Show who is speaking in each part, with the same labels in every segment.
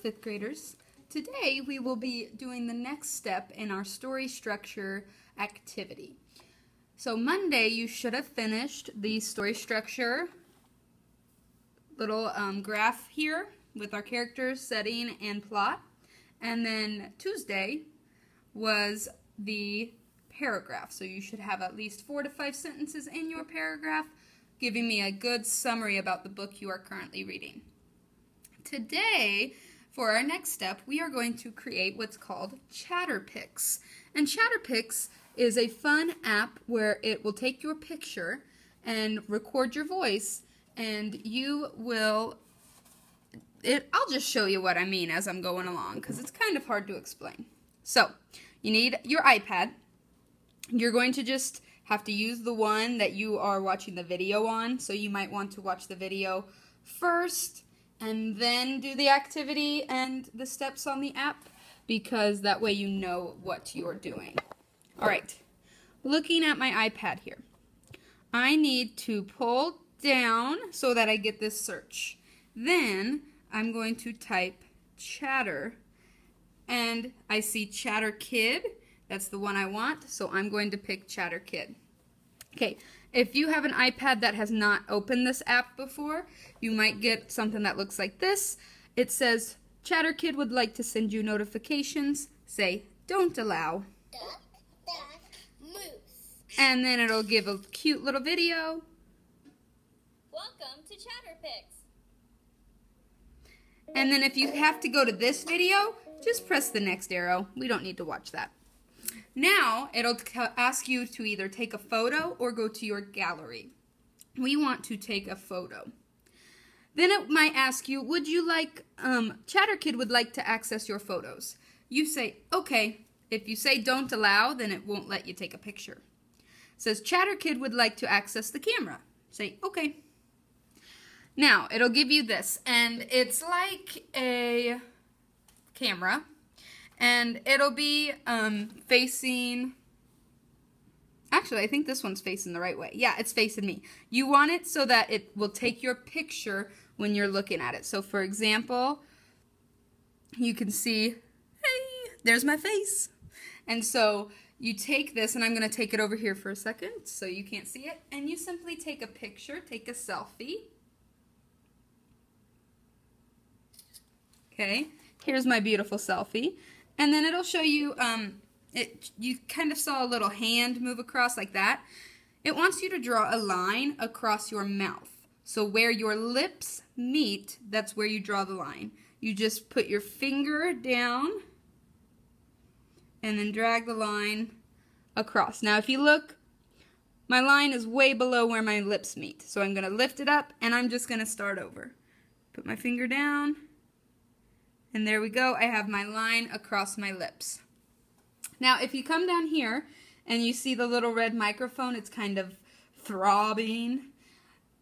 Speaker 1: fifth graders. Today we will be doing the next step in our story structure activity. So Monday you should have finished the story structure little graph here with our characters, setting, and plot. And then Tuesday was the paragraph. So you should have at least 4 to 5 sentences in your paragraph giving me a good summary about the book you are currently reading. Today, for our next step, we are going to create what's called Chatterpix. And Chatterpix is a fun app where it will take your picture and record your voice, and you will, I'll just show you what I mean as I'm going along because it's kind of hard to explain. So, you need your iPad. You're going to just have to use the one that you are watching the video on, so you might want to watch the video first and then do the activity and the steps on the app, because that way you know what you're doing. Alright, looking at my iPad here, I need to pull down so that I get this search. Then I'm going to type chatter, and I see Chatter Kid. That's the one I want, so I'm going to pick Chatter Kid. Okay, if you have an iPad that has not opened this app before, you might get something that looks like this. It says, Chatter Kid would like to send you notifications. Say, don't allow.
Speaker 2: Duck, duck, moose.
Speaker 1: And then it'll give a cute little video.
Speaker 2: Welcome to Chatterpix.
Speaker 1: And then if you have to go to this video, just press the next arrow. We don't need to watch that. Now, it'll ask you to either take a photo or go to your gallery. We want to take a photo. Then it might ask you, would you like, Chatter Kid would like to access your photos. You say, okay. If you say don't allow, then it won't let you take a picture. It says Chatter Kid would like to access the camera. Say, okay. Now, it'll give you this, and it's like a camera. And it'll be facing, actually I think this one's facing the right way. Yeah, it's facing me. You want it so that it will take your picture when you're looking at it. So for example, you can see, hey, there's my face. And so you take this, and I'm going to take it over here for a second so you can't see it. And you simply take a picture, take a selfie. Okay, here's my beautiful selfie. And then it'll show you, you kind of saw a little hand move across like that. It wants you to draw a line across your mouth. So where your lips meet, that's where you draw the line. You just put your finger down and then drag the line across. Now if you look, my line is way below where my lips meet. So I'm going to lift it up, and I'm just going to start over. Put my finger down. And there we go, I have my line across my lips. Now, if you come down here and you see the little red microphone, it's kind of throbbing,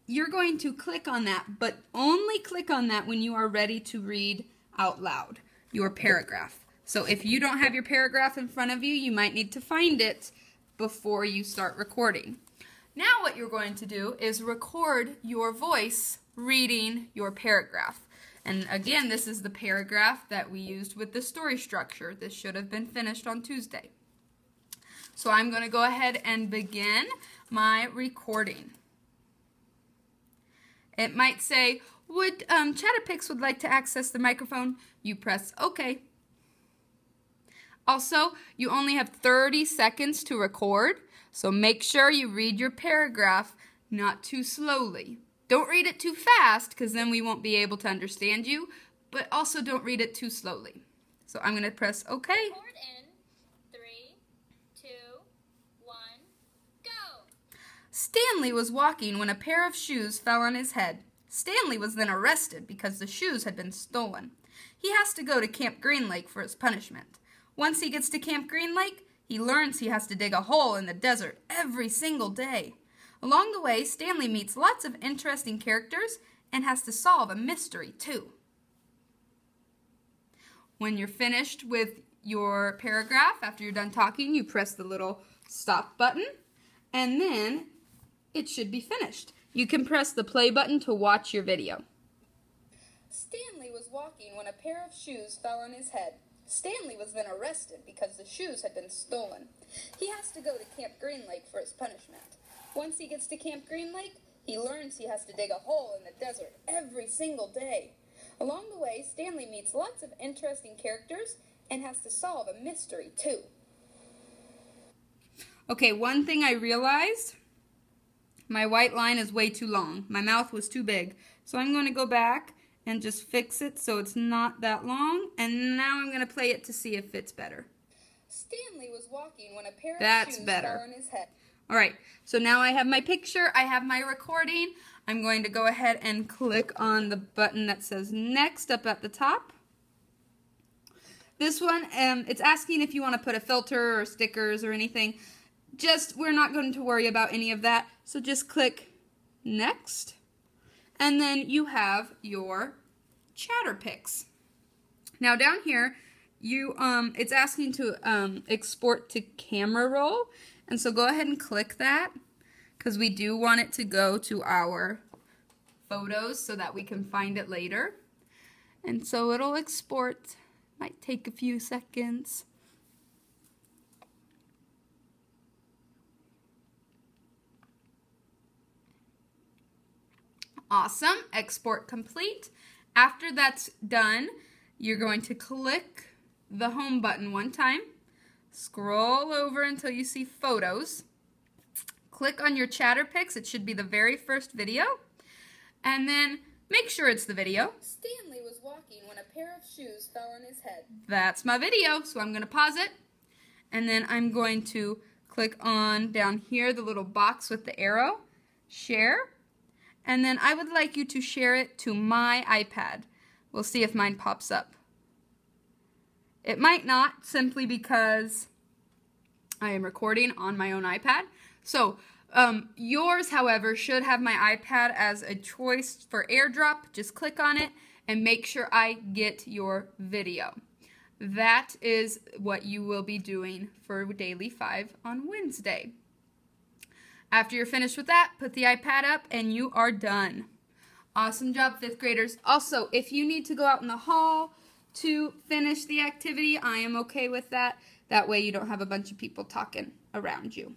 Speaker 1: you're going to click on that, but only click on that when you are ready to read out loud your paragraph. So if you don't have your paragraph in front of you, you might need to find it before you start recording. Now what you're going to do is record your voice reading your paragraph. And again, this is the paragraph that we used with the story structure. This should have been finished on Tuesday. So I'm going to go ahead and begin my recording. It might say, would Chatterpix would like to access the microphone? You press OK. Also, you only have 30 seconds to record, so make sure you read your paragraph not too slowly. Don't read it too fast, because then we won't be able to understand you, but also don't read it too slowly. So I'm going to press OK.
Speaker 2: Record in 3, 2, 1, go!
Speaker 1: Stanley was walking when a pair of shoes fell on his head. Stanley was then arrested because the shoes had been stolen. He has to go to Camp Green Lake for his punishment. Once he gets to Camp Green Lake, he learns he has to dig a hole in the desert every single day. Along the way, Stanley meets lots of interesting characters and has to solve a mystery, too. When you're finished with your paragraph, after you're done talking, you press the little stop button, and then it should be finished. You can press the play button to watch your video. Stanley was walking when a pair of shoes fell on his head. Stanley was then arrested because the shoes had been stolen. He has to go to Camp Green Lake for his punishment. Once he gets to Camp Green Lake, he learns he has to dig a hole in the desert every single day. Along the way, Stanley meets lots of interesting characters and has to solve a mystery too. Okay, one thing I realized, my white line is way too long. My mouth was too big. So I'm going to go back and just fix it so it's not that long. And now I'm going to play it to see if it's better. Stanley was walking when a pair of shoes fell on his head. All right, so now I have my picture, I have my recording. I'm going to go ahead and click on the button that says next up at the top. This one, it's asking if you want to put a filter or stickers or anything. We're not going to worry about any of that. So just click next. And then you have your Chatterpix. Now down here, it's asking to export to camera roll. And so go ahead and click that because we do want it to go to our photos so that we can find it later. And so it'll export. Might take a few seconds. Awesome. Export complete. After that's done, you're going to click the home button one time. Scroll over until you see photos. Click on your Chatterpix. It should be the very first video. And then make sure it's the video. Stanley was walking when a pair of shoes fell on his head. That's my video, so I'm going to pause it. And then I'm going to click on down here the little box with the arrow. Share. And then I would like you to share it to my iPad. We'll see if mine pops up. It might not, simply because I am recording on my own iPad. So yours, however, should have my iPad as a choice for AirDrop. Just click on it and make sure I get your video. That is what you will be doing for Daily 5 on Wednesday. After you're finished with that, put the iPad up and you are done. Awesome job, 5th graders. Also, if you need to go out in the hall to finish the activity, I am okay with that. That way you don't have a bunch of people talking around you.